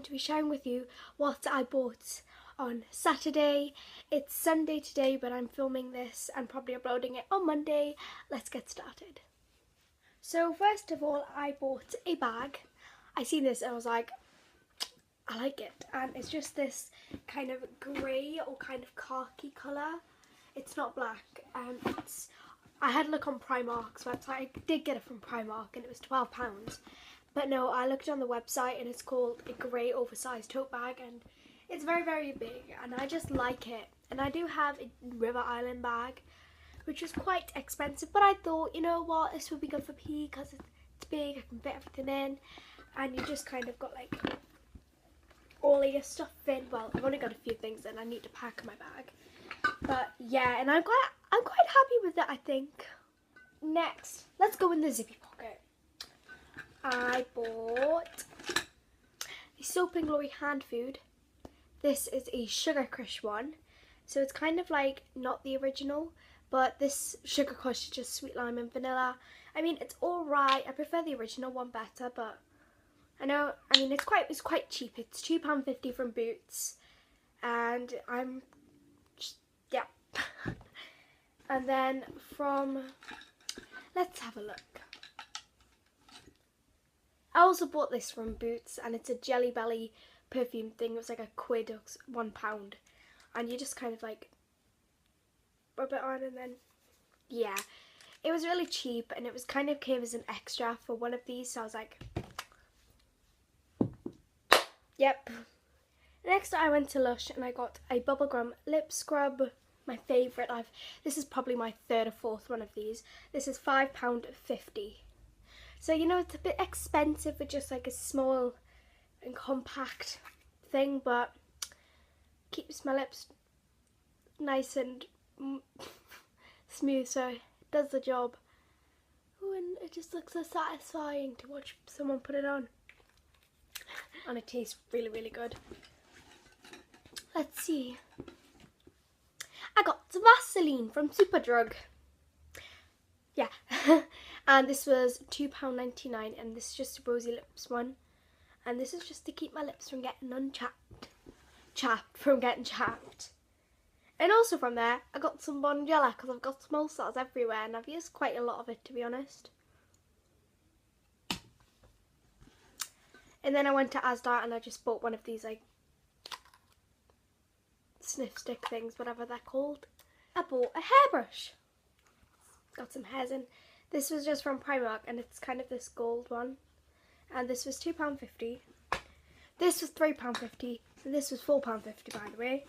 to be sharing with you what I bought on Saturday. It's Sunday today, but I'm filming this and probably uploading it on Monday. Let's get started. So first of all, I bought a bag. I seen this and I was like, I like it, and it's just this kind of grey or kind of khaki colour. It's not black. I had a look on Primark's website. I did get it from Primark and it was £12. But no, I looked on the website and it's called a grey oversized tote bag, and it's very, very big and I just like it. And I do have a River Island bag, which was quite expensive, but I thought, you know what, this would be good for PE because it's big, I can fit everything in, and you just kind of got like all of your stuff in. Well, I've only got a few things and I need to pack my bag. But yeah, and I'm quite happy with it, I think. Next, let's go in the zippy pocket. I bought the Soap and Glory hand food. This is a Sugar Crush one. So it's kind of like not the original, but this Sugar Crush is just sweet lime and vanilla. I mean, it's alright. I prefer the original one better, but I know, I mean, it's quite cheap. It's £2.50 from Boots, and I'm just, yeah. And then let's have a look. I also bought this from Boots, and it's a Jelly Belly perfume thing. It was like a quid or £1, and you just kind of like rub it on, and then yeah, it was really cheap, and it was kind of came as an extra for one of these. So I was like, yep. Next, I went to Lush and I got a Bubblegum lip scrub. My favourite. This is probably my third or fourth one of these. This is £5.50. So, you know, it's a bit expensive for just like a small and compact thing, but keeps my lips nice and smooth, so it does the job. Ooh, and it just looks so satisfying to watch someone put it on. And it tastes really, really good. Let's see. I got some Vaseline from Superdrug. Yeah. And this was £2.99, and this is just a Rosy Lips one. And this is just to keep my lips from getting chapped. And also from there, I got some Bonjela because I've got small stars everywhere, and I've used quite a lot of it, to be honest. And then I went to Asda and I just bought one of these like sniff stick things, whatever they're called. I bought a hairbrush. Got some hairs in. This was just from Primark, and it's kind of this gold one. And this was £2.50. This was £3.50. And this was £4.50, by the way.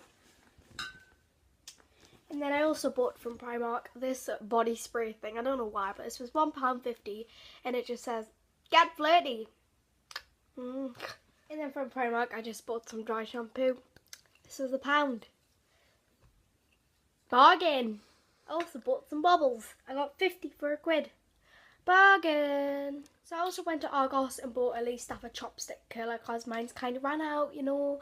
And then I also bought from Primark this body spray thing. I don't know why, but this was £1.50, and it just says, "Get flirty." And then from Primark, I just bought some dry shampoo. This was £1. Bargain! I also bought some bubbles. I got 50 for a quid. Bargain! So I also went to Argos and bought a Lee Stafford chopstick curler because mine's kind of ran out, you know.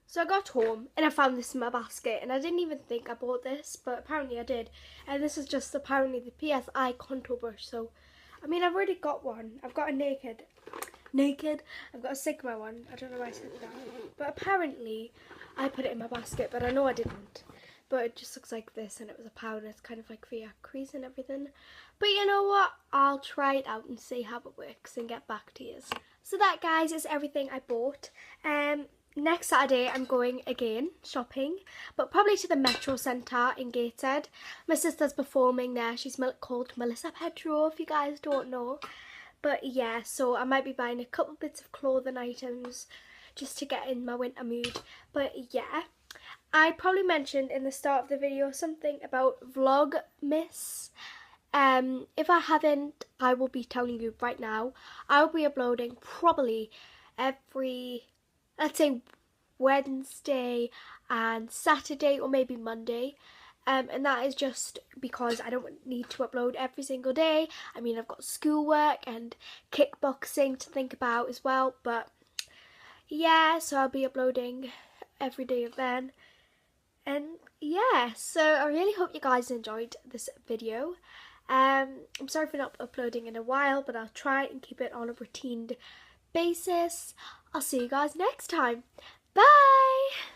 So I got home and I found this in my basket, and I didn't even think I bought this, but apparently I did. And this is just apparently the PSI contour brush. So, I mean, I've already got one. I've got a naked. I've got a Sigma one. I don't know why I said that. But apparently I put it in my basket, but I know I didn't. But it just looks like this, and it was £1. It's kind of like for your crease and everything. But you know what? I'll try it out and see how it works and get back to you. So that, guys, is everything I bought. Next Saturday I'm going again shopping, but probably to the Metro Centre in Gateshead. My sister's performing there. She's called Melissa Petro, if you guys don't know. But yeah, so I might be buying a couple bits of clothing items just to get in my winter mood. But yeah, I probably mentioned in the start of the video something about Vlogmas. If I haven't, I will be telling you right now. I will be uploading probably every, let's say, Wednesday and Saturday, or maybe Monday. And that is just because I don't need to upload every single day. I mean, I've got schoolwork and kickboxing to think about as well. But yeah, so I'll be uploading every day of then. And yeah, so I really hope you guys enjoyed this video. I'm sorry for not uploading in a while, but I'll try and keep it on a routine basis. I'll see you guys next time. Bye!